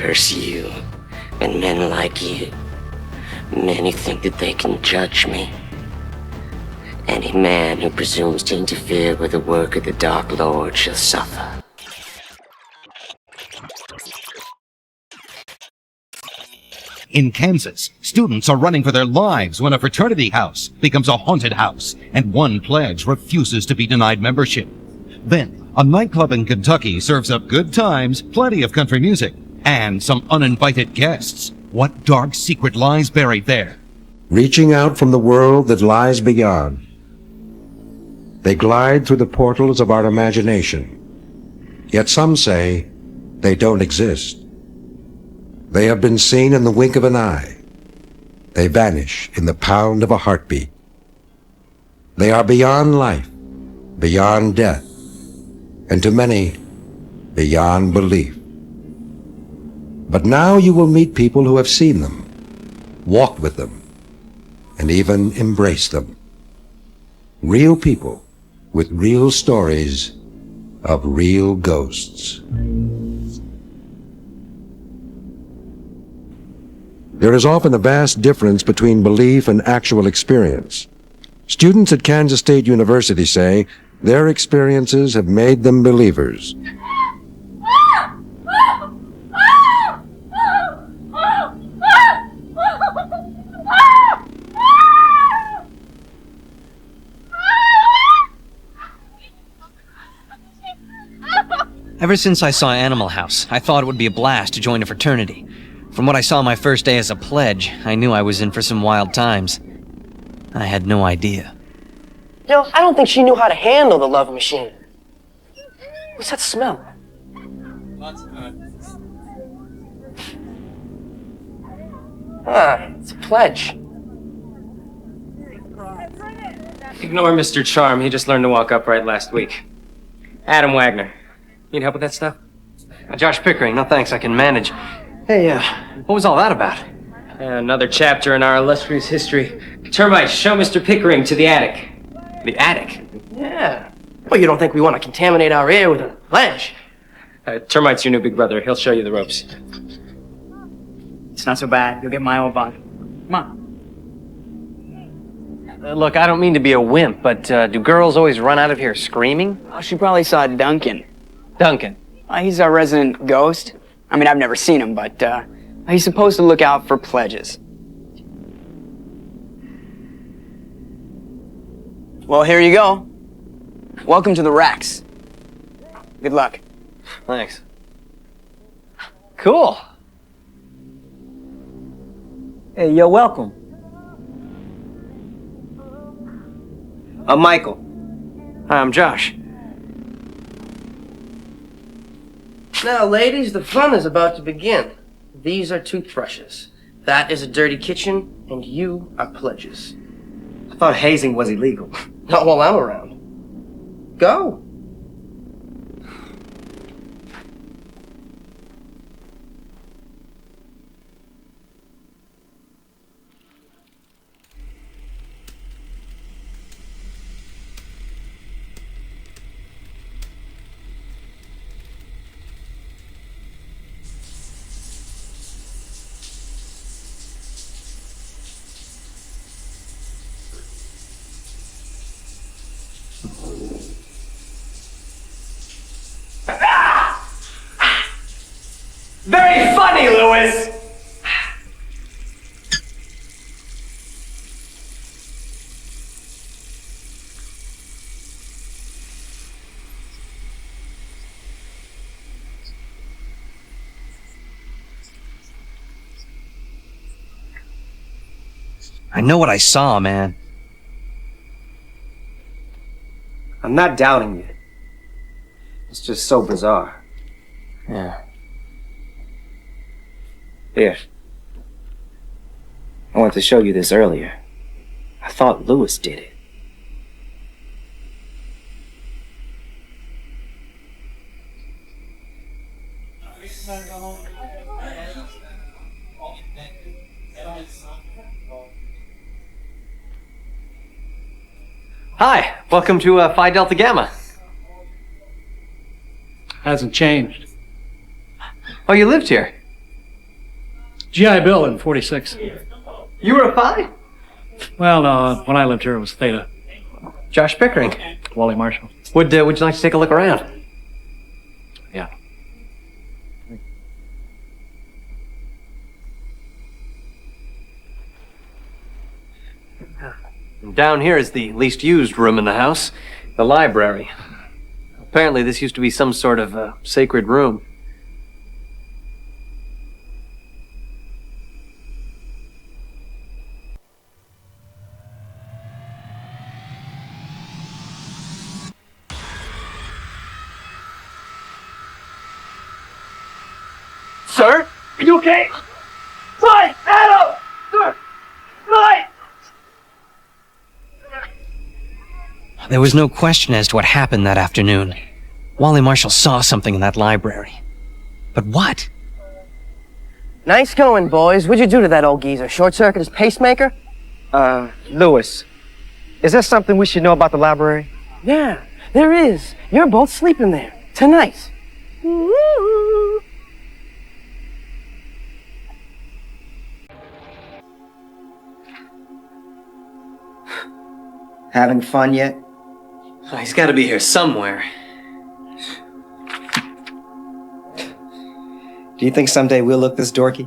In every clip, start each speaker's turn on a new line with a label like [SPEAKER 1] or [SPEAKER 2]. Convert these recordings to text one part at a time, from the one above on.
[SPEAKER 1] curse you, and men like you. Men who think that they can judge me. Any man who presumes to interfere with the work of the Dark Lord shall suffer.
[SPEAKER 2] In Kansas, students are running for their lives when a fraternity house becomes a haunted house, and one pledge refuses to be denied membership. Then, a nightclub in Kentucky serves up good times, plenty of country music, and some uninvited guests. What dark secret lies buried there?
[SPEAKER 3] Reaching out from the world that lies beyond, they glide through the portals of our imagination. Yet some say they don't exist. They have been seen in the wink of an eye. They vanish in the pound of a heartbeat. They are beyond life, beyond death, and to many, beyond belief. But now you will meet people who have seen them, walked with them, and even embraced them. Real people with real stories of real ghosts. There is often a vast difference between belief and actual experience. Students at Kansas State University say their experiences have made them believers.
[SPEAKER 4] Ever since I saw Animal House, I thought it would be a blast to join a fraternity. From what I saw my first day as a pledge, I knew I was in for some wild times. I had no idea.
[SPEAKER 5] You know, I don't think she knew how to handle the love machine. What's that smell? It's a pledge.
[SPEAKER 6] Ignore Mr. Charm. He just learned to walk upright last week. Adam Wagner. Need help with that stuff?
[SPEAKER 4] Josh Pickering, no thanks, I can manage. Hey, what was all that about?
[SPEAKER 6] Another chapter in our illustrious history. Termites, show Mr. Pickering to the attic.
[SPEAKER 4] The attic?
[SPEAKER 5] Yeah. Well, you don't think we want to contaminate our air with a pledge?
[SPEAKER 6] Termite's your new big brother. He'll show you the ropes.
[SPEAKER 7] It's not so bad. You'll get my old bond. Come on.
[SPEAKER 4] Look, I don't mean to be a wimp, but do girls always run out of here screaming?
[SPEAKER 7] Oh, she probably saw Duncan.
[SPEAKER 4] Duncan?
[SPEAKER 7] He's our resident ghost. I mean, I've never seen him, but he's supposed to look out for pledges. Well, here you go. Welcome to the Rex. Good luck.
[SPEAKER 4] Thanks. Cool.
[SPEAKER 8] Hey, you're welcome.
[SPEAKER 6] I'm Michael.
[SPEAKER 4] Hi, I'm Josh.
[SPEAKER 5] Now, ladies, the fun is about to begin. These are toothbrushes. That is a dirty kitchen, and you are pledges.
[SPEAKER 6] I thought hazing was illegal.
[SPEAKER 5] Not while I'm around. Go.
[SPEAKER 6] Very funny, Lewis!
[SPEAKER 4] I know what I saw, man.
[SPEAKER 6] I'm not doubting you. It's just so bizarre.
[SPEAKER 4] Yeah.
[SPEAKER 6] Here. I wanted to show you this earlier. I thought Lewis did it.
[SPEAKER 4] Hi, welcome to Phi Delta Gamma.
[SPEAKER 8] Hasn't changed.
[SPEAKER 4] Oh, you lived here?
[SPEAKER 9] GI Bill in 46.
[SPEAKER 5] You were a Phi?
[SPEAKER 9] Well, no, when I lived here, it was Theta.
[SPEAKER 5] Josh Pickering.
[SPEAKER 9] Wally Marshall.
[SPEAKER 5] Would you like to take a look around?
[SPEAKER 9] Yeah.
[SPEAKER 4] Down here is the least used room in the house, the library. Apparently this used to be some sort of sacred room.
[SPEAKER 5] Sir? Are you okay? Wright! Adam! Sir! Wright!
[SPEAKER 4] There was no question as to what happened that afternoon. Wally Marshall saw something in that library. But what?
[SPEAKER 5] Nice going, boys. What'd you do to that old geezer? Short-circuit his pacemaker?
[SPEAKER 10] Lewis, is there something we should know about the library?
[SPEAKER 5] Yeah, there is. You're both sleeping there. Tonight. Woo!
[SPEAKER 10] Having fun yet?
[SPEAKER 4] Oh, he's got to be here somewhere.
[SPEAKER 10] Do you think someday we'll look this dorky?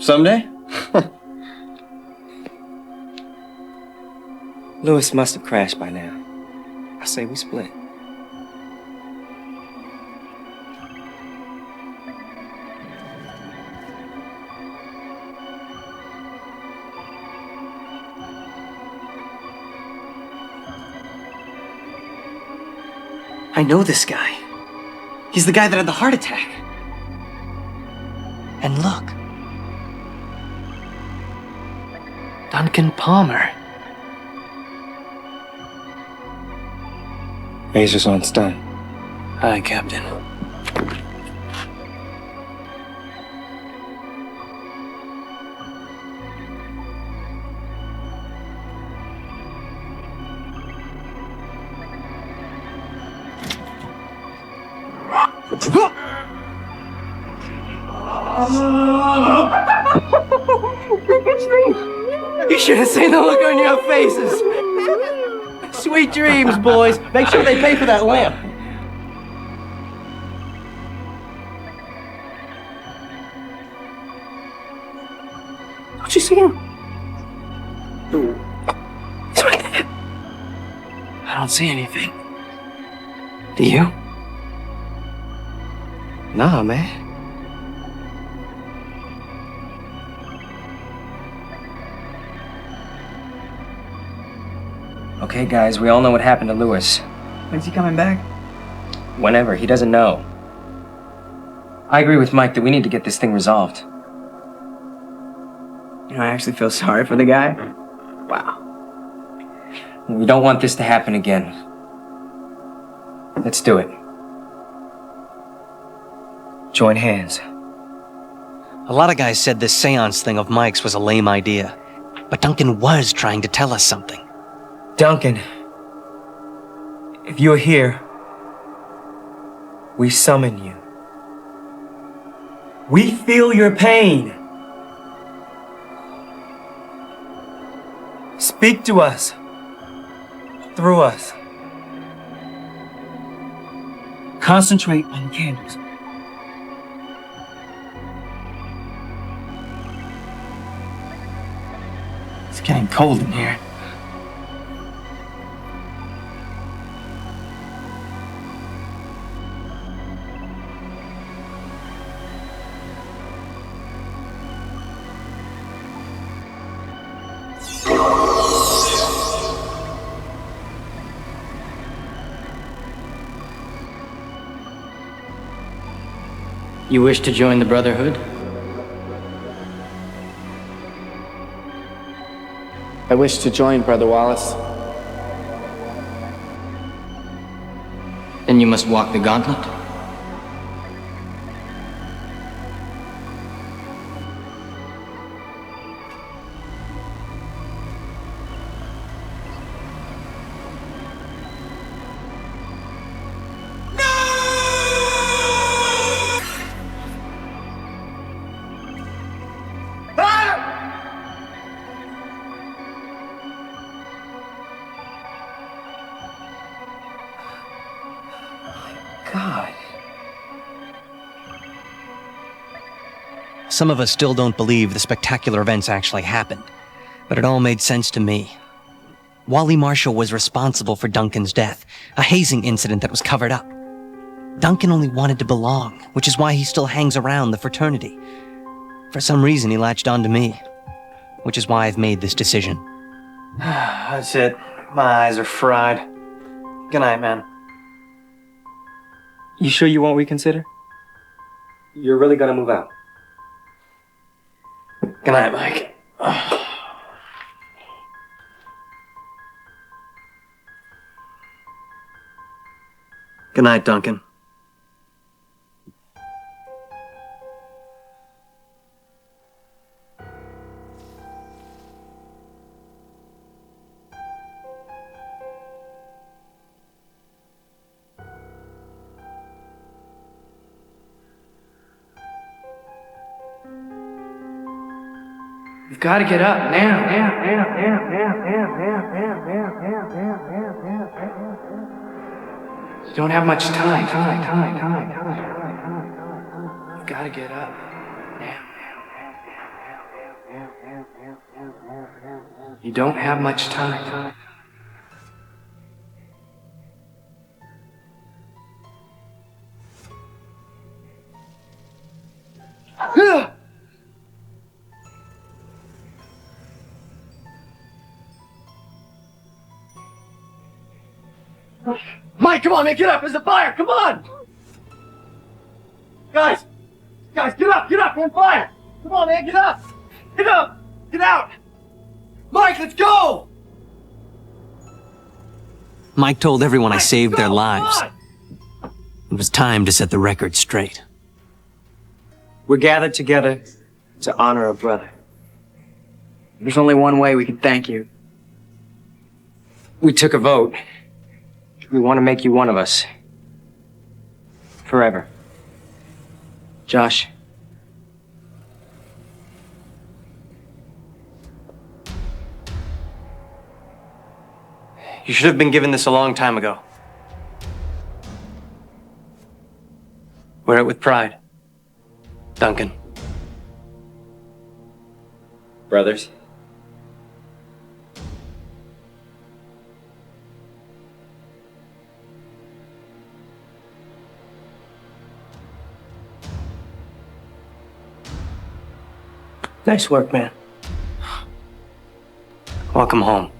[SPEAKER 4] Someday?
[SPEAKER 10] Lewis must have crashed by now. I say we split.
[SPEAKER 4] I know this guy. He's the guy that had the heart attack. And look. Duncan Palmer.
[SPEAKER 10] Razor's on stun.
[SPEAKER 4] Hi, Captain.
[SPEAKER 5] You should have seen the look on your faces. Sweet dreams, boys. Make sure they pay for that lamp. Don't you see him? He's right there.
[SPEAKER 4] I don't see anything. Do you?
[SPEAKER 10] Nah, man.
[SPEAKER 6] Okay, guys, we all know what happened to Lewis.
[SPEAKER 10] When's he coming back?
[SPEAKER 6] Whenever, he doesn't know. I agree with Mike that we need to get this thing resolved.
[SPEAKER 10] You know, I actually feel sorry for the guy. Wow.
[SPEAKER 6] We don't want this to happen again. Let's do it.
[SPEAKER 10] Join hands.
[SPEAKER 4] A lot of guys said this seance thing of Mike's was a lame idea. But Duncan was trying to tell us something.
[SPEAKER 10] Duncan, if you're here, we summon you. We feel your pain. Speak to us, through us. Concentrate on the candles.
[SPEAKER 6] It's getting cold in here. You wish to join the Brotherhood?
[SPEAKER 11] I wish to join, Brother Wallace.
[SPEAKER 6] Then you must walk the gauntlet.
[SPEAKER 4] Some of us still don't believe the spectacular events actually happened, but it all made sense to me. Wally Marshall was responsible for Duncan's death, a hazing incident that was covered up. Duncan only wanted to belong, which is why he still hangs around the fraternity. For some reason, he latched on to me, which is why I've made this decision.
[SPEAKER 6] That's it. My eyes are fried. Good night, man. You sure you won't reconsider? You're really gonna move out? Good night, Mike. Good night, Duncan.
[SPEAKER 11] You've got to get up now. You don't have much time. You've got to get up now. You don't have much time.
[SPEAKER 10] Mike, come on, man, get up! There's a fire! Come on! Guys, get up! We're on fire! Come on, man, get up! Get up! Get out! Mike, let's go!
[SPEAKER 4] Mike told everyone I saved their lives. It was time to set the record straight.
[SPEAKER 6] We're gathered together to honor a brother.
[SPEAKER 7] There's only one way we can thank you.
[SPEAKER 6] We took a vote. We want to make you one of us. Forever. Josh. You should have been given this a long time ago. Wear it with pride. Duncan. Brothers. Nice work, man. Welcome home.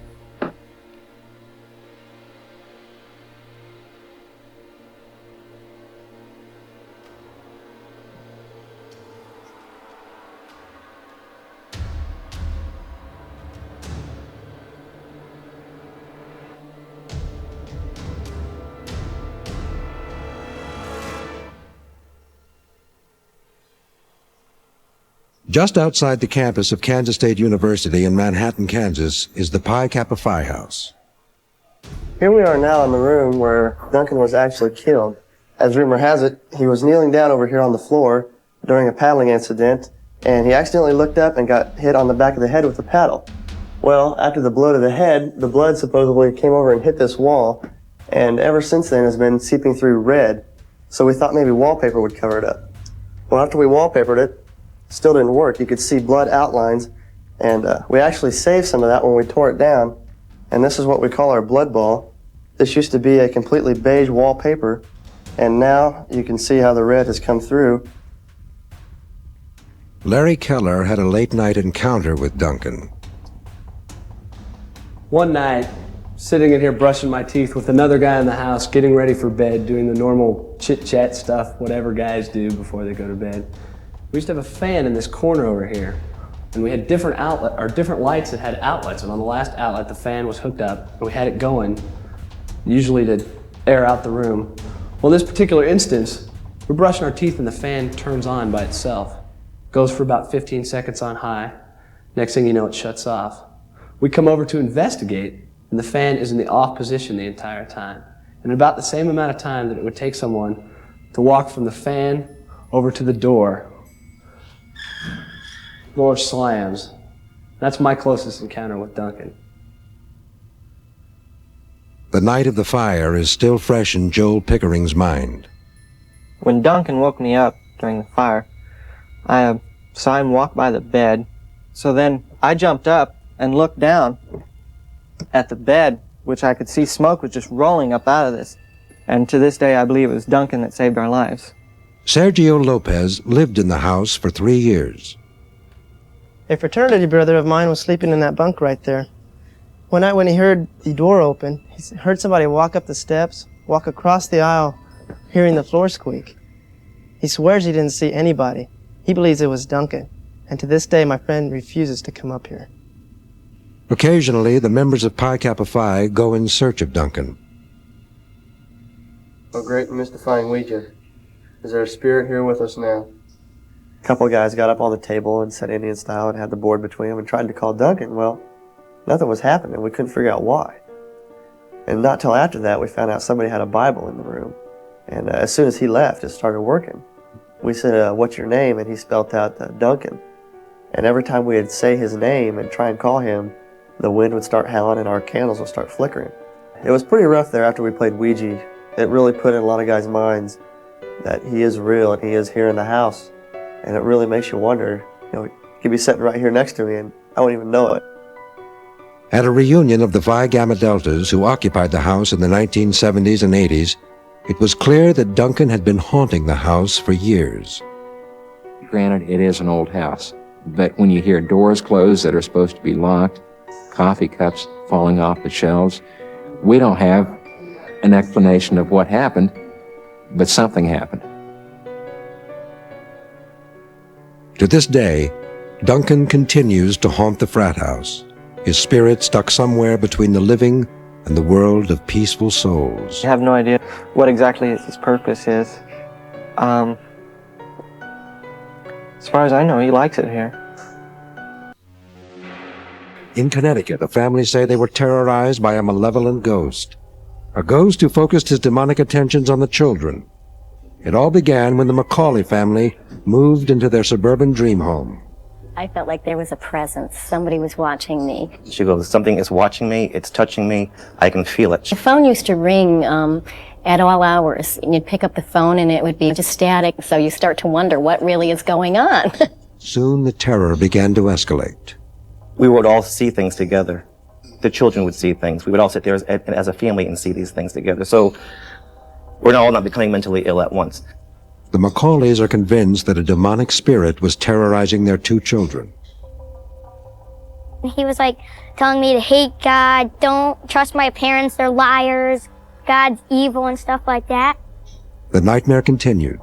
[SPEAKER 3] Just outside the campus of Kansas State University in Manhattan, Kansas, is the Pi Kappa Phi House.
[SPEAKER 5] Here we are now in the room where Duncan was actually killed. As rumor has it, he was kneeling down over here on the floor during a paddling incident, and he accidentally looked up and got hit on the back of the head with a paddle. Well, after the blow to the head, the blood supposedly came over and hit this wall, and ever since then has been seeping through red, so we thought maybe wallpaper would cover it up. Well, after we wallpapered it, still didn't work. You could see blood outlines, and we actually saved some of that when we tore it down, and this is what we call our blood ball. This used to be a completely beige wallpaper, and now you can see how the red has come through.
[SPEAKER 3] Larry Keller had a late-night encounter with Duncan.
[SPEAKER 12] One night, sitting in here brushing my teeth with another guy in the house, getting ready for bed, doing the normal chit-chat stuff, whatever guys do before they go to bed. We used to have a fan in this corner over here, and we had different lights that had outlets, and on the last outlet the fan was hooked up, and we had it going, usually to air out the room. Well, in this particular instance, we're brushing our teeth and the fan turns on by itself. Goes for about 15 seconds on high. Next thing you know, it shuts off. We come over to investigate, and the fan is in the off position the entire time. And about the same amount of time that it would take someone to walk from the fan over to the door slams. That's my closest encounter with Duncan.
[SPEAKER 3] The night of the fire is still fresh in Joel Pickering's mind.
[SPEAKER 13] When Duncan woke me up during the fire, I
[SPEAKER 5] saw him walk by the bed. So then I jumped up and looked down at the bed, which I could see smoke was just rolling up out of this. And to this day, I believe it was Duncan that saved our lives.
[SPEAKER 3] Sergio Lopez lived in the house for 3 years.
[SPEAKER 13] A fraternity brother of mine was sleeping in that bunk right there. One night when he heard the door open, he heard somebody walk up the steps, walk across the aisle, hearing the floor squeak. He swears he didn't see anybody. He believes it was Duncan. And to this day, my friend refuses to come up here.
[SPEAKER 3] Occasionally, the members of Pi Kappa Phi go in search of Duncan.
[SPEAKER 5] Oh, great and mystifying Ouija. Is there a spirit here with us now? A couple of guys got up on the table and sat Indian style and had the board between them and tried to call Duncan. Well, nothing was happening. We couldn't figure out why. And not till after that, we found out somebody had a Bible in the room. And as soon as he left, it started working. We said, what's your name? And he spelled out Duncan. And every time we would say his name and try and call him, the wind would start howling and our candles would start flickering. It was pretty rough there after we played Ouija. It really put in a lot of guys' minds that he is real and he is here in the house. And it really makes you wonder, he could be sitting right here next to me and I wouldn't even know it.
[SPEAKER 3] At a reunion of the Phi Gamma Deltas who occupied the house in the 1970s and 80s, it was clear that Duncan had been haunting the house for years.
[SPEAKER 14] Granted, it is an old house, but when you hear doors closed that are supposed to be locked, coffee cups falling off the shelves, we don't have an explanation of what happened, but something happened.
[SPEAKER 3] To this day, Duncan continues to haunt the frat house, his spirit stuck somewhere between the living and the world of peaceful souls.
[SPEAKER 5] I have no idea what exactly his purpose is. As far as I know, he likes it here.
[SPEAKER 3] In Connecticut, a family say they were terrorized by a malevolent ghost. A ghost who focused his demonic attentions on the children. It all began when the Macaulay family moved into their suburban dream home.
[SPEAKER 15] I felt like there was a presence. Somebody was watching me.
[SPEAKER 16] She goes, something is watching me, it's touching me, I can feel it.
[SPEAKER 15] The phone used to ring at all hours, and you'd pick up the phone and it would be just static, so you start to wonder what really is going on.
[SPEAKER 3] Soon the terror began to escalate.
[SPEAKER 16] We would all see things together. The children would see things. We would all sit there as a family and see these things together. So we're all not becoming mentally ill at once.
[SPEAKER 3] The Macaulays are convinced that a demonic spirit was terrorizing their 2 children.
[SPEAKER 17] He was like telling me to hate God, don't trust my parents, they're liars, God's evil and stuff like that.
[SPEAKER 3] The nightmare continued,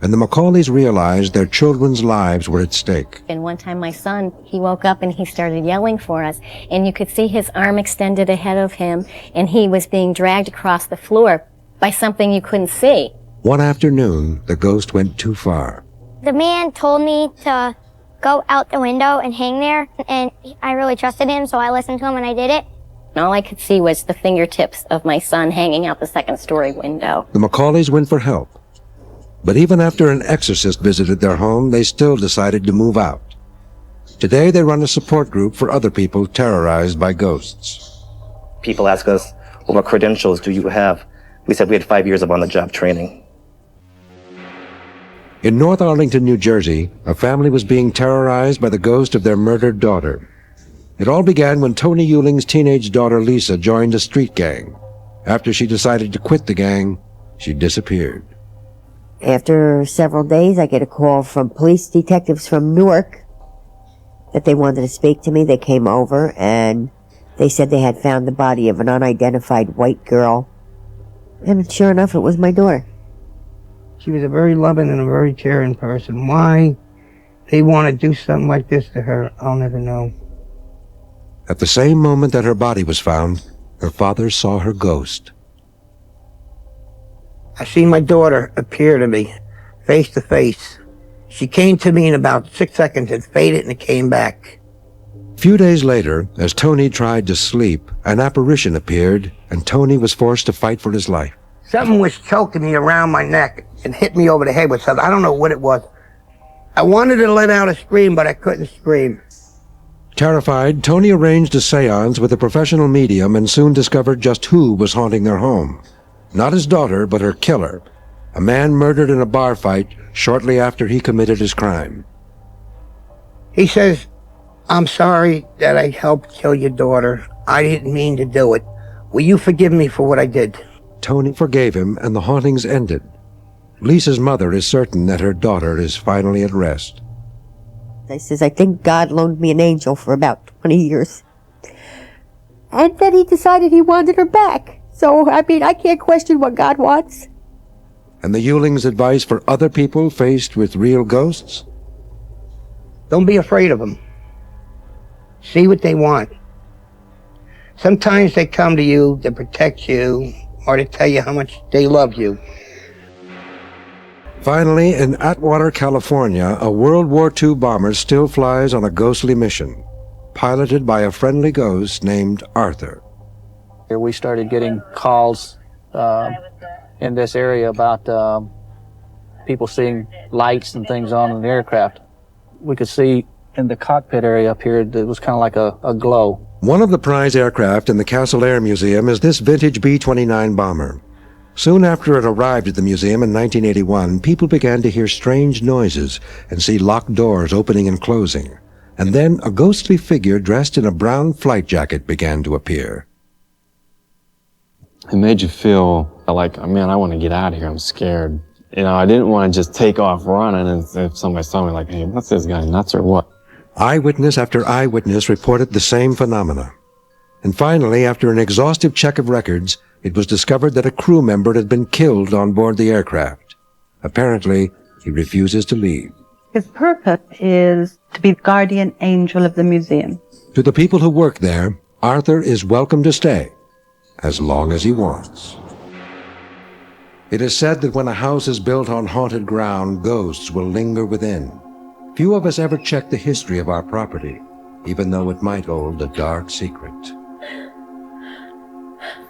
[SPEAKER 3] and the Macaulays realized their children's lives were at stake.
[SPEAKER 15] And one time my son, he woke up and he started yelling for us, and you could see his arm extended ahead of him, and he was being dragged across the floor by something you couldn't see.
[SPEAKER 3] One afternoon, the ghost went too far.
[SPEAKER 17] The man told me to go out the window and hang there, and I really trusted him, so I listened to him and I did it.
[SPEAKER 15] And all I could see was the fingertips of my son hanging out the second-story window.
[SPEAKER 3] The Macaulays went for help. But even after an exorcist visited their home, they still decided to move out. Today, they run a support group for other people terrorized by ghosts.
[SPEAKER 16] People ask us, well, what credentials do you have? We said we had 5 years of on-the-job training.
[SPEAKER 3] In North Arlington, New Jersey, a family was being terrorized by the ghost of their murdered daughter. It all began when Tony Euling's teenage daughter Lisa joined a street gang. After she decided to quit the gang, she disappeared.
[SPEAKER 18] After several days, I get a call from police detectives from Newark that they wanted to speak to me. They came over and they said they had found the body of an unidentified white girl. And sure enough, it was my daughter.
[SPEAKER 19] She was a very loving and a very caring person. Why they want to do something like this to her, I'll never know.
[SPEAKER 3] At the same moment that her body was found, her father saw her ghost.
[SPEAKER 19] I seen my daughter appear to me, face to face. She came to me in about 6 seconds, it faded and it came back.
[SPEAKER 3] A few days later, as Tony tried to sleep, an apparition appeared, and Tony was forced to fight for his life.
[SPEAKER 19] Something was choking me around my neck and hit me over the head with something. I don't know what it was. I wanted to let out a scream, but I couldn't scream.
[SPEAKER 3] Terrified, Tony arranged a seance with a professional medium and soon discovered just who was haunting their home. Not his daughter, but her killer, a man murdered in a bar fight shortly after he committed his crime.
[SPEAKER 19] He says, I'm sorry that I helped kill your daughter. I didn't mean to do it. Will you forgive me for what I did?
[SPEAKER 3] Tony forgave him, and the hauntings ended. Lisa's mother is certain that her daughter is finally at rest.
[SPEAKER 18] I says, I think God loaned me an angel for about 20 years. And then he decided he wanted her back. So, I mean, I can't question what God wants.
[SPEAKER 3] And the Ewing's advice for other people faced with real ghosts?
[SPEAKER 19] Don't be afraid of them. See what they want. Sometimes they come to you to protect you or to tell you how much they love you.
[SPEAKER 3] Finally, in Atwater, California, a World War II bomber still flies on a ghostly mission, piloted by a friendly ghost named Arthur.
[SPEAKER 20] We started getting calls in this area about people seeing lights and things on in the aircraft. We could see in the cockpit area up here, it was kind of like a glow.
[SPEAKER 3] One of the prize aircraft in the Castle Air Museum is this vintage B-29 bomber. Soon after it arrived at the museum in 1981, people began to hear strange noises and see locked doors opening and closing. And then a ghostly figure dressed in a brown flight jacket began to appear.
[SPEAKER 21] It made you feel like, man, I want to get out of here. I'm scared. You know, I didn't want to just take off running, and if somebody saw me like, hey, what's this guy, nuts or what?
[SPEAKER 3] Eyewitness after eyewitness reported the same phenomena. And finally, after an exhaustive check of records, it was discovered that a crew member had been killed on board the aircraft. Apparently, he refuses to leave.
[SPEAKER 22] His purpose is to be the guardian angel of the museum.
[SPEAKER 3] To the people who work there, Arthur is welcome to stay, as long as he wants. It is said that when a house is built on haunted ground, ghosts will linger within. Few of us ever check the history of our property, even though it might hold a dark secret.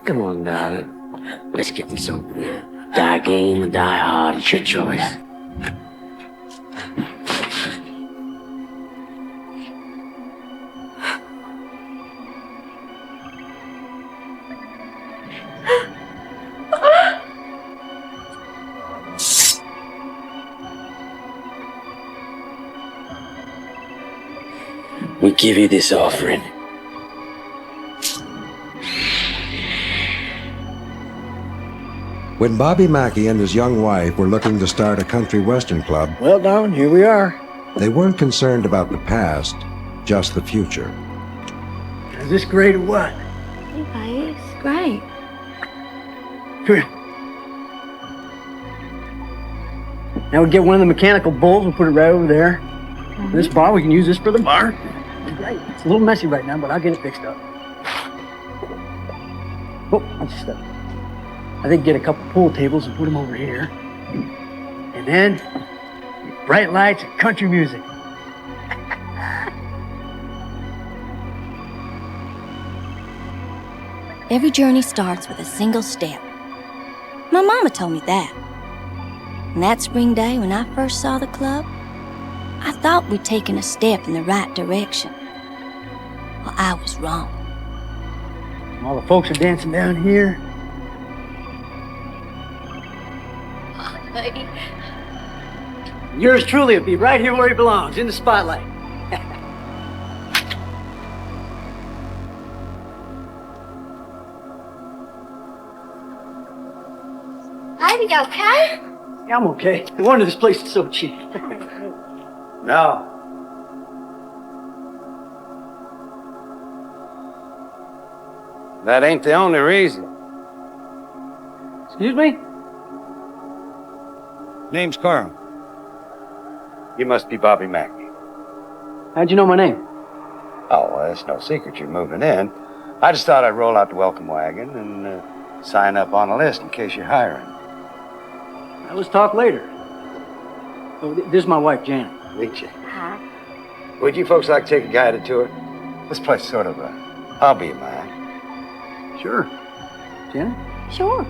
[SPEAKER 1] Come on, darling. Let's get this over with. Die game or die hard, it's your choice. We give you this offering.
[SPEAKER 3] When Bobby Mackey and his young wife were looking to start a country western club,
[SPEAKER 10] Well, darling, here we are.
[SPEAKER 3] they weren't concerned about the past, just the future.
[SPEAKER 10] Is this great or what?
[SPEAKER 15] Hey, it's great.
[SPEAKER 10] Come here. Now we get one of the mechanical bulls and put it right over there. This bar, we can use this for the bar. Right. It's a little messy right now, but I'll get it fixed up. Oh, I just stepped. I think get a couple pool tables and put them over here. And then, bright lights and country music.
[SPEAKER 23] Every journey starts with a single step. My mama told me that. And that spring day when I first saw the club, I thought we'd taken a step in the right direction. Well, I was wrong.
[SPEAKER 10] All the folks are dancing down here.
[SPEAKER 23] Hey.
[SPEAKER 10] Yours truly will be right here where he belongs, in the spotlight.
[SPEAKER 17] Are you okay?
[SPEAKER 10] Yeah, I'm okay. No wonder this place is so cheap. No.
[SPEAKER 24] That ain't the only reason.
[SPEAKER 10] Excuse me?
[SPEAKER 24] Name's Carl. You must be Bobby Mackey.
[SPEAKER 10] How'd you know my name?
[SPEAKER 24] Oh, well, it's no secret you're moving in. I just thought I'd roll out the welcome wagon and sign up on a list in case you're hiring.
[SPEAKER 10] Now, let's talk later. Oh, this is my wife, Janet.
[SPEAKER 24] Meet you.
[SPEAKER 17] Hi.
[SPEAKER 24] Would you folks like to take a guided tour? This place is sort of a hobby of mine.
[SPEAKER 10] Sure. Janet?
[SPEAKER 17] Sure.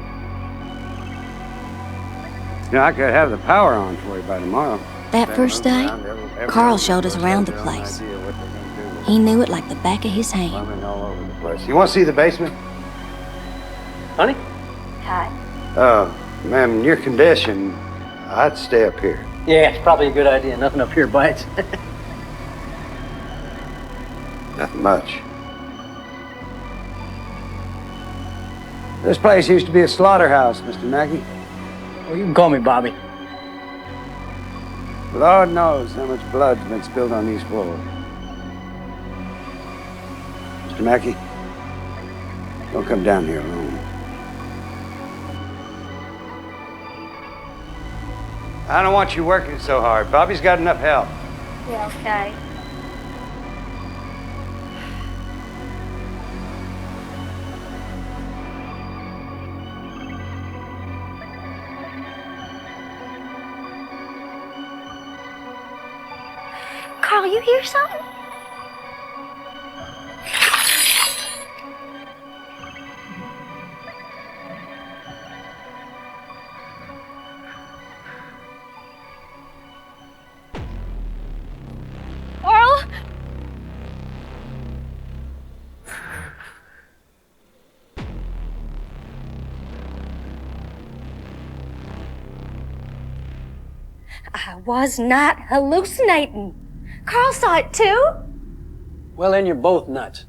[SPEAKER 24] You know, I could have the power on for you by tomorrow.
[SPEAKER 23] That first day, Carl showed us around the place. He knew it like the back of his hand.
[SPEAKER 24] All over the place. You want to see the basement?
[SPEAKER 10] Honey?
[SPEAKER 17] Hi.
[SPEAKER 24] Ma'am, in your condition, I'd stay up here.
[SPEAKER 10] Yeah, it's probably a good idea. Nothing up here bites.
[SPEAKER 24] Nothing much. This place used to be a slaughterhouse, Mr. Mackey.
[SPEAKER 10] Well, you can call me Bobby.
[SPEAKER 24] Lord knows how much blood's been spilled on these floors. Mr. Mackey, don't come down here alone. I don't want you working so hard. Bobby's got enough help.
[SPEAKER 17] Yeah, okay. Carl, you hear something? Carl?
[SPEAKER 23] I was not hallucinating. Carl saw it too.
[SPEAKER 10] Well, then you're both nuts.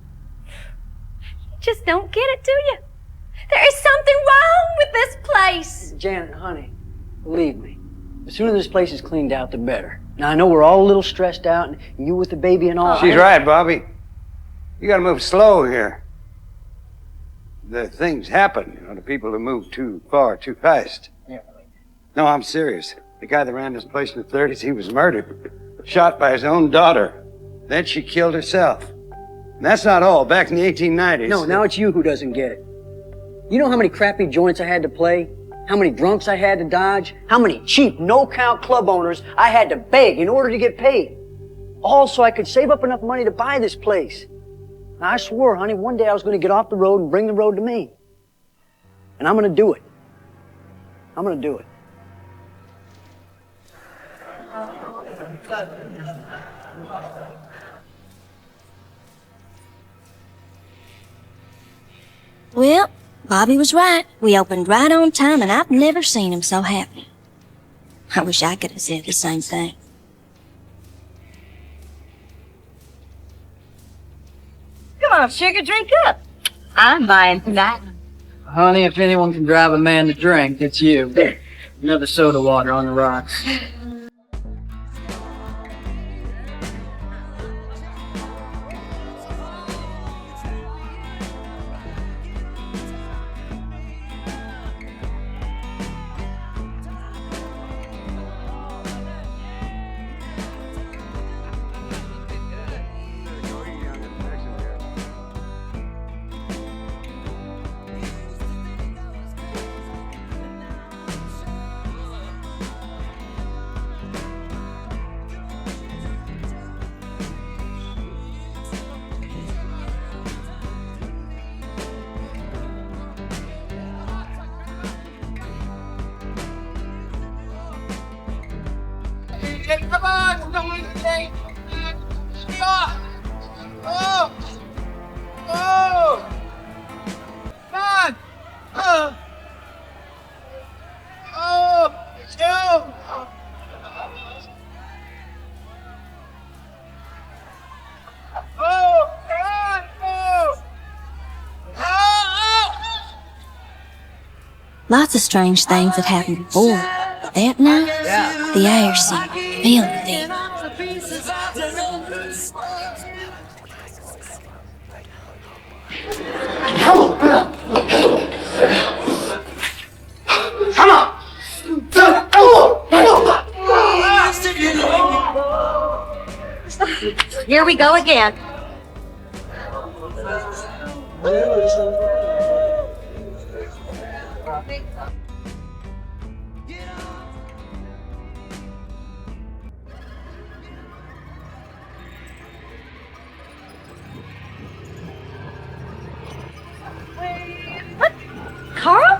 [SPEAKER 23] Just don't get it, do you? There is something wrong with this place.
[SPEAKER 10] Janet, honey, believe me, the sooner this place is cleaned out, the better. Now, I know we're all a little stressed out, and you with the baby and all.
[SPEAKER 24] She's right, Bobby. You gotta move slow here. The things happen, you know, to people who move too far, too fast.
[SPEAKER 10] Yeah.
[SPEAKER 24] No, I'm serious. The guy that ran this place in the 30s, he was murdered. Shot by his own daughter. Then she killed herself. And that's not all. Back in the 1890s...
[SPEAKER 10] No, now it's you who doesn't get it. You know how many crappy joints I had to play? How many drunks I had to dodge? How many cheap, no-count club owners I had to beg in order to get paid? All so I could save up enough money to buy this place. Now, I swore, honey, one day I was going to get off the road and bring the road to me. And I'm going to do it. I'm going to do it.
[SPEAKER 23] Well, Bobby was right. We opened right on time, and I've never seen him so happy. I wish I could have said the same thing.
[SPEAKER 2] Come on, sugar, drink up. I'm buying tonight.
[SPEAKER 10] Honey, if anyone can drive a man to drink, it's you. Another soda water on the rocks.
[SPEAKER 2] Come on, someone say, stop! Oh! Oh! Come on! Oh! Oh! Chill! Oh! God! Oh! Oh!
[SPEAKER 23] Lots of strange things had happened before, but that night, the air seemed filthy.
[SPEAKER 2] Come on! Here we go again. Carl?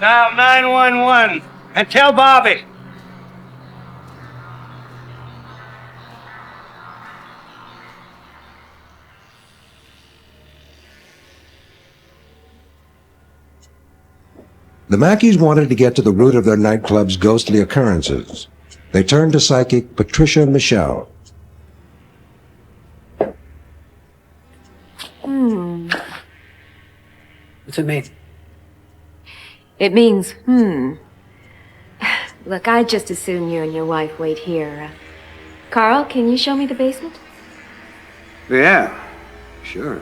[SPEAKER 24] Dial 911 and tell Bobby.
[SPEAKER 3] The Mackeys wanted to get to the root of their nightclub's ghostly occurrences. They turned to psychic Patricia Michelle.
[SPEAKER 10] What's it mean?
[SPEAKER 4] It means, Look, I'd just as soon you and your wife wait here. Carl, can you show me the basement?
[SPEAKER 24] Yeah, sure.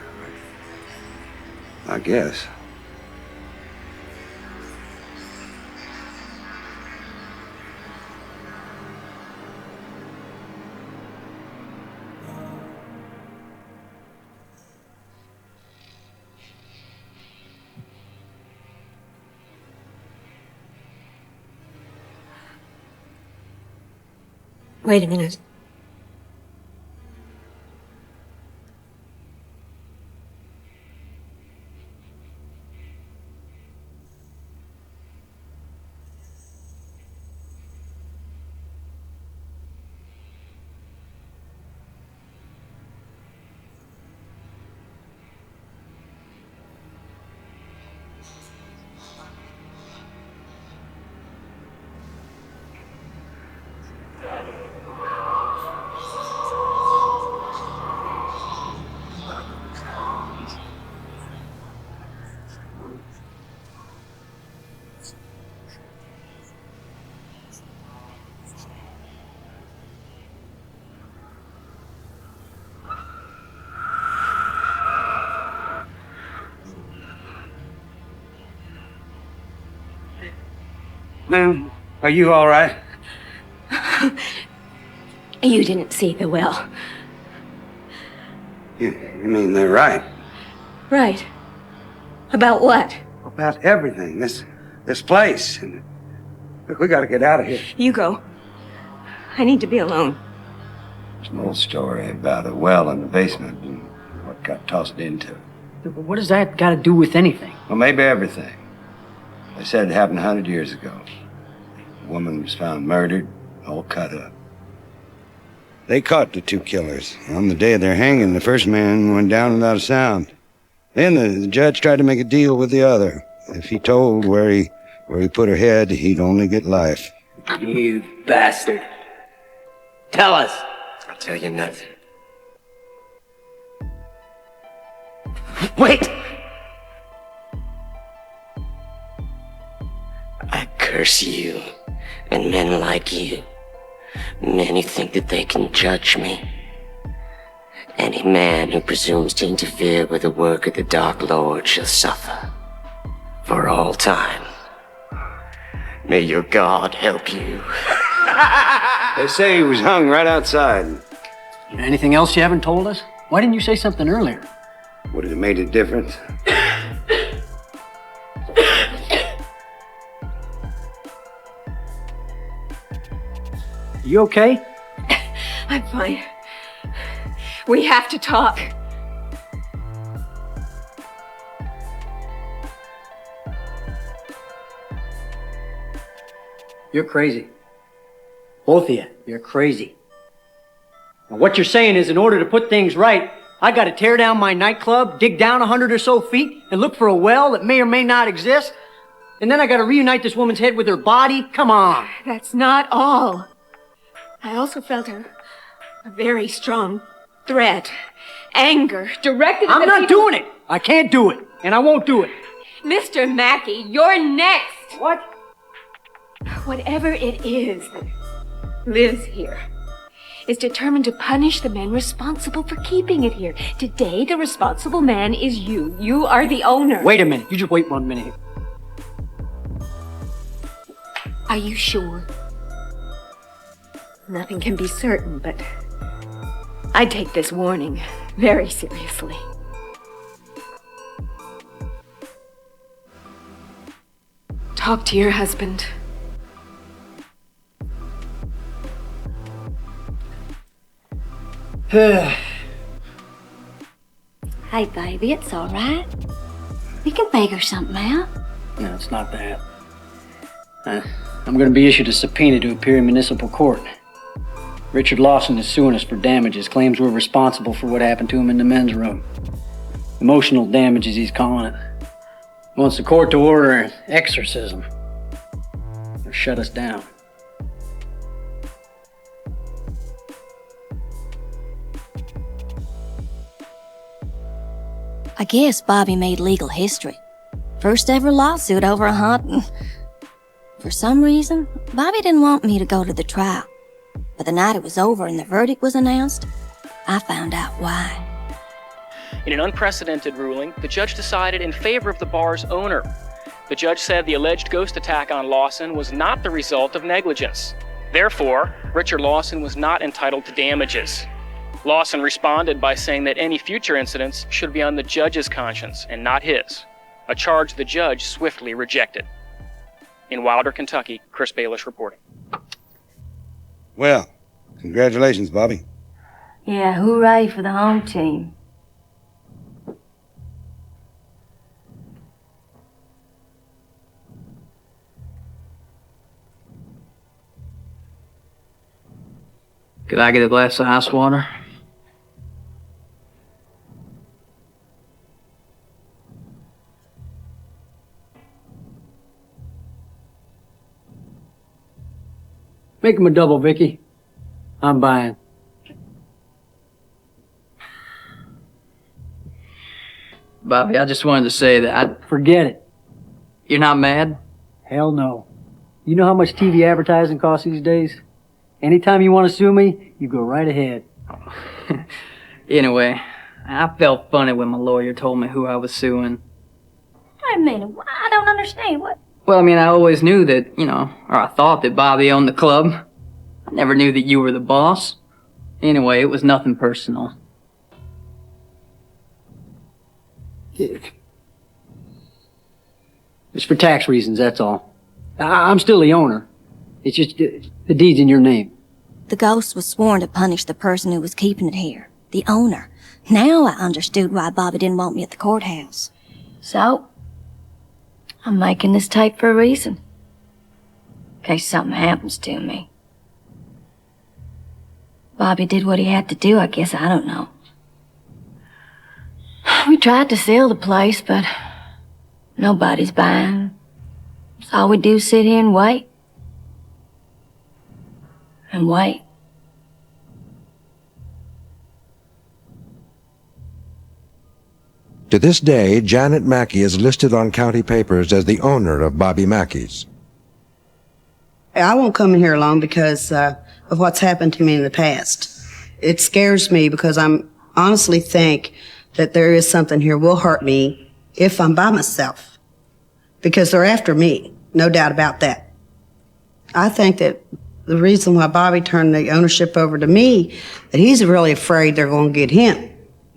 [SPEAKER 24] I guess.
[SPEAKER 4] Wait a minute.
[SPEAKER 24] Ma'am, are you all right?
[SPEAKER 4] You didn't see the well.
[SPEAKER 24] You mean they're right?
[SPEAKER 4] Right. About what?
[SPEAKER 24] About everything. This place. And look, we gotta get out of here.
[SPEAKER 4] You go. I need to be alone.
[SPEAKER 24] It's an old story about a well in the basement and what got tossed into it.
[SPEAKER 10] What does that got to do with anything?
[SPEAKER 24] Well, maybe everything. They said it happened 100 years ago. A woman was found murdered, all cut up. They caught the two killers. On the day of their hanging, the first man went down without a sound. Then the judge tried to make a deal with the other. If he told where he put her head, he'd only get life.
[SPEAKER 10] You bastard. Tell us.
[SPEAKER 1] I'll tell you nothing.
[SPEAKER 10] Wait!
[SPEAKER 1] I curse you and men like you. Men who think that they can judge me. Any man who presumes to interfere with the work of the Dark Lord shall suffer for all time. May your God help you.
[SPEAKER 24] They say he was hung right outside.
[SPEAKER 10] Anything else you haven't told us? Why didn't you say something earlier?
[SPEAKER 24] Would it have made a difference?
[SPEAKER 10] You okay?
[SPEAKER 4] I'm fine. We have to talk.
[SPEAKER 10] You're crazy. Both of you, you're crazy. Now, what you're saying is in order to put things right, I gotta tear down my nightclub, dig down 100 or so feet, and look for a well that may or may not exist? And then I gotta reunite this woman's head with her body? Come on.
[SPEAKER 4] That's not all. I also felt a very strong threat, anger, directed at
[SPEAKER 10] I'm
[SPEAKER 4] the
[SPEAKER 10] not
[SPEAKER 4] people-
[SPEAKER 10] doing it. I can't do it, and I won't do it.
[SPEAKER 4] Mr. Mackey, you're next.
[SPEAKER 10] What?
[SPEAKER 4] Whatever it is that lives here is determined to punish the men responsible for keeping it here. Today, the responsible man is you. You are the owner.
[SPEAKER 10] Wait a minute. You just wait 1 minute.
[SPEAKER 4] Are you sure? Nothing can be certain, but I take this warning very seriously. Talk to your husband.
[SPEAKER 23] Hey, baby, it's all right. We can figure something out.
[SPEAKER 10] No, it's not that. I'm going to be issued a subpoena to appear in municipal court. Richard Lawson is suing us for damages, claims we're responsible for what happened to him in the men's room. Emotional damages, he's calling it. Wants the court to order an exorcism or shut us down.
[SPEAKER 23] I guess Bobby made legal history. First ever lawsuit over a haunting. For some reason, Bobby didn't want me to go to the trial. But the night it was over and the verdict was announced, I found out why.
[SPEAKER 7] In an unprecedented ruling, the judge decided in favor of the bar's owner. The judge said the alleged ghost attack on Lawson was not the result of negligence. Therefore, Richard Lawson was not entitled to damages. Lawson responded by saying that any future incidents should be on the judge's conscience and not his, a charge the judge swiftly rejected. In Wilder, Kentucky, Chris Baelish reporting.
[SPEAKER 24] Well, congratulations, Bobby.
[SPEAKER 2] Yeah, hooray for the home team.
[SPEAKER 10] Could I get a glass of ice water? Make him a double, Vicky. I'm buying. Bobby, I just wanted to say that forget it. You're not mad? Hell no. You know how much TV advertising costs these days? Anytime you want to sue me, you go right ahead. Anyway, I felt funny when my lawyer told me who I was suing.
[SPEAKER 2] Wait a minute, I don't understand. What?
[SPEAKER 10] Well, I mean, I always knew that, or I thought that Bobby owned the club. I never knew that you were the boss. Anyway, it was nothing personal. It's for tax reasons, that's all. I'm still the owner. It's just the deed's in your name.
[SPEAKER 23] The ghost was sworn to punish the person who was keeping it here, the owner. Now I understood why Bobby didn't want me at the courthouse.
[SPEAKER 2] So, I'm making this tape for a reason. In case something happens to me. Bobby did what he had to do, I guess, I don't know. We tried to sell the place, but nobody's buying. So all we do is sit here and wait. And wait.
[SPEAKER 3] To this day, Janet Mackey is listed on county papers as the owner of Bobby Mackey's.
[SPEAKER 8] I won't come in here alone because of what's happened to me in the past. It scares me because I honestly think that there is something here will hurt me if I'm by myself. Because they're after me, no doubt about that. I think that the reason why Bobby turned the ownership over to me, that he's really afraid they're going to get him.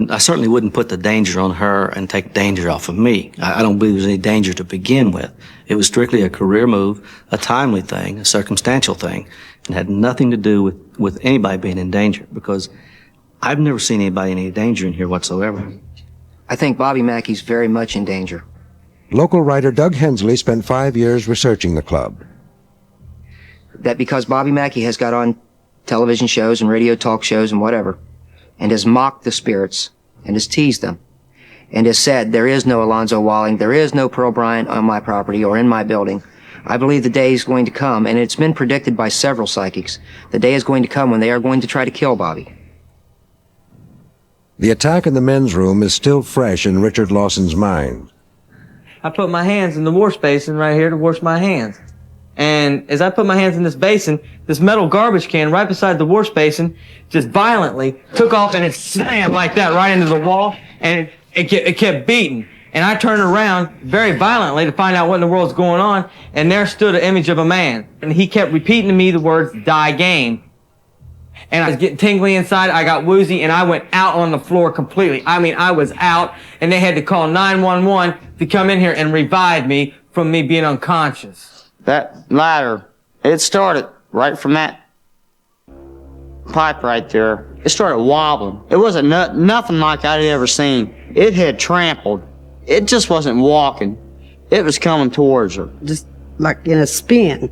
[SPEAKER 9] I certainly wouldn't put the danger on her and take danger off of me. I don't believe there was any danger to begin with. It was strictly a career move, a timely thing, a circumstantial thing, and had nothing to do with anybody being in danger, because I've never seen anybody in any danger in here whatsoever.
[SPEAKER 11] I think Bobby Mackey's very much in danger.
[SPEAKER 3] Local writer Doug Hensley spent 5 years researching the club.
[SPEAKER 11] That because Bobby Mackey has got on television shows and radio talk shows and whatever, and has mocked the spirits, and has teased them, and has said, there is no Alonzo Walling, there is no Pearl Bryant on my property or in my building. I believe the day is going to come, and it's been predicted by several psychics, the day is going to come when they are going to try to kill Bobby.
[SPEAKER 3] The attack in the men's room is still fresh in Richard Lawson's mind.
[SPEAKER 25] I put my hands in the wash basin right here to wash my hands. And as I put my hands in this basin, this metal garbage can right beside the wash basin just violently took off and it slammed like that right into the wall, and it kept beating. And I turned around very violently to find out what in the world's going on, and there stood an image of a man. And he kept repeating to me the words, "Die game." And I was getting tingly inside, I got woozy, and I went out on the floor completely. I mean, I was out, and they had to call 911 to come in here and revive me from me being unconscious.
[SPEAKER 26] That ladder, it started right from that pipe right there. It started wobbling. It wasn't nothing like I'd ever seen. It had trampled. It just wasn't walking. It was coming towards her.
[SPEAKER 10] Just
[SPEAKER 8] like in a spin,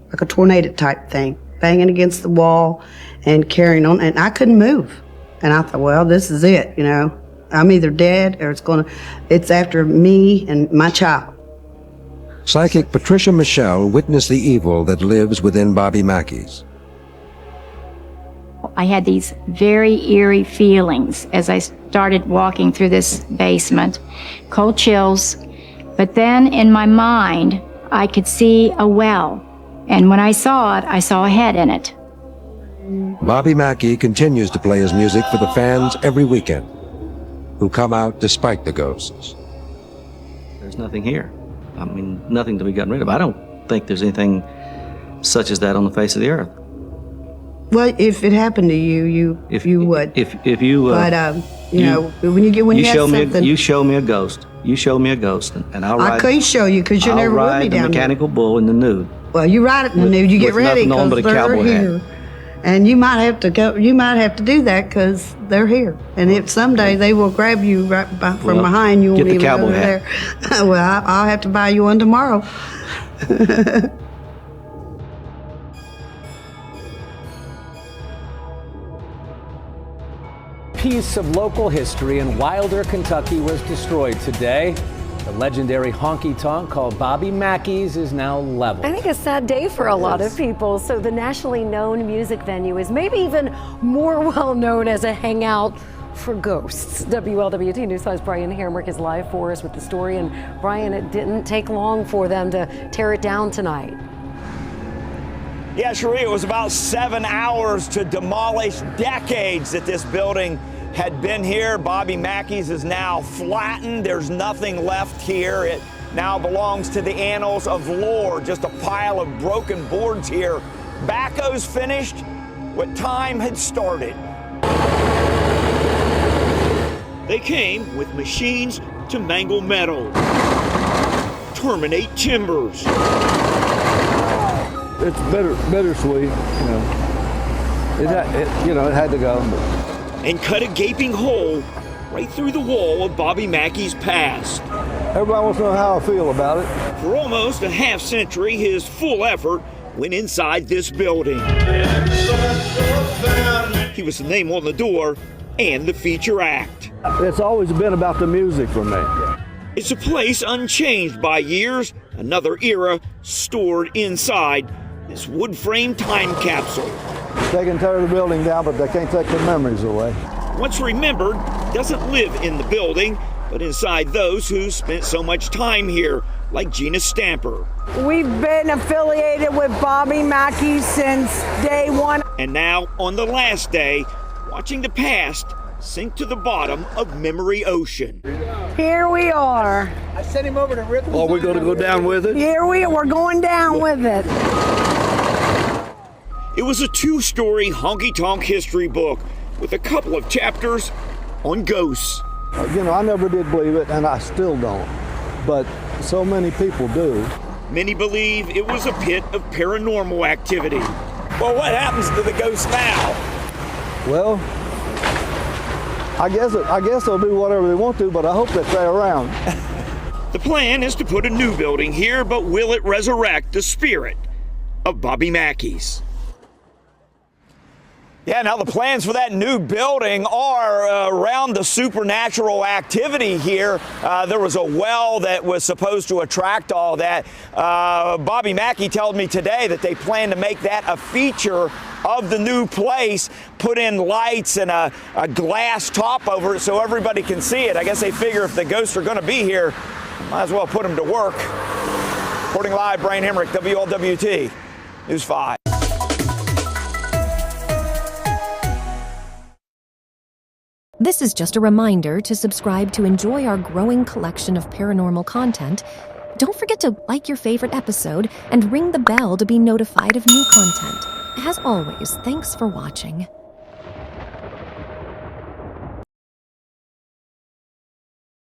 [SPEAKER 8] like a tornado type thing, banging against the wall and carrying on. And I couldn't move. And I thought, well, this is it, you know. I'm either dead or it's after me and my child.
[SPEAKER 3] Psychic Patricia Michelle witnessed the evil that lives within Bobby Mackey's.
[SPEAKER 5] I had these very eerie feelings as I started walking through this basement, cold chills. But then in my mind, I could see a well. And when I saw it, I saw a head in it.
[SPEAKER 3] Bobby Mackey continues to play his music for the fans every weekend, who come out despite the ghosts.
[SPEAKER 9] There's nothing here. I mean, nothing to be gotten rid of. I don't think there's anything such as that on the face of the earth.
[SPEAKER 8] Well, if it happened to you, you would.
[SPEAKER 9] If you.
[SPEAKER 8] But you know, when you have something.
[SPEAKER 9] You show me a ghost. You show me a ghost, and I'll ride.
[SPEAKER 8] I couldn't show you because you never would be down there.
[SPEAKER 9] I'll ride the mechanical bull in the nude.
[SPEAKER 8] Well, you ride it in the nude. You get ready
[SPEAKER 9] because
[SPEAKER 8] they're here. Hat. And you might have to go. You might have to do that because they're here. And if someday they will grab you right from behind, you won't be able to go there. Well, I'll have to buy you one tomorrow.
[SPEAKER 6] Piece of local history in Wilder, Kentucky was destroyed today. The legendary honky-tonk called Bobby Mackey's is now leveled.
[SPEAKER 12] I think a sad day for a lot of people. So the nationally known music venue is maybe even more well known as a hangout for ghosts. WLWT News 5's Brian Hamrick is live for us with the story. And Brian, it didn't take long for them to tear it down tonight.
[SPEAKER 13] Yeah, Cherie, it was about 7 hours to demolish decades that this building had been here. Bobby Mackey's is now flattened. There's nothing left here. It now belongs to the annals of lore. Just a pile of broken boards here. Backhoe's finished what time had started.
[SPEAKER 14] They came with machines to mangle metal, terminate timbers.
[SPEAKER 16] It's bittersweet, you know. It had to go.
[SPEAKER 14] And cut a gaping hole right through the wall of Bobby Mackey's past.
[SPEAKER 16] Everybody wants to know how I feel about it.
[SPEAKER 14] For almost a half century, his full effort went inside this building. He was the name on the door and the feature act.
[SPEAKER 16] It's always been about the music for me.
[SPEAKER 14] It's a place unchanged by years, another era stored inside this wood frame time capsule.
[SPEAKER 16] They can tear the building down, but they can't take the memories away.
[SPEAKER 14] What's remembered doesn't live in the building, but inside those who spent so much time here, like Gina Stamper.
[SPEAKER 27] We've been affiliated with Bobby Mackey since day one.
[SPEAKER 14] And now, on the last day, watching the past sink to the bottom of memory ocean.
[SPEAKER 27] Here we are.
[SPEAKER 16] I sent him over to Rhythm. Are we going to go down with it?
[SPEAKER 27] Here we're going down with it.
[SPEAKER 14] It was a 2-story honky-tonk history book with a couple of chapters on ghosts.
[SPEAKER 16] I never did believe it, and I still don't. But so many people do.
[SPEAKER 14] Many believe it was a pit of paranormal activity. Well, what happens to the ghosts now?
[SPEAKER 16] Well, I guess they'll do whatever they want to, but I hope they stay around.
[SPEAKER 14] The plan is to put a new building here, but will it resurrect the spirit of Bobby Mackey's?
[SPEAKER 13] Yeah, now the plans for that new building are around the supernatural activity here. There was a well that was supposed to attract all that. Bobby Mackey told me today that they plan to make that a feature of the new place, put in lights and a glass top over it so everybody can see it. I guess they figure if the ghosts are going to be here, might as well put them to work. Reporting live, Brian Hamrick, WLWT News 5.
[SPEAKER 28] This is just a reminder to subscribe to enjoy our growing collection of paranormal content. Don't forget to like your favorite episode and ring the bell to be notified of new content. As always, thanks for watching.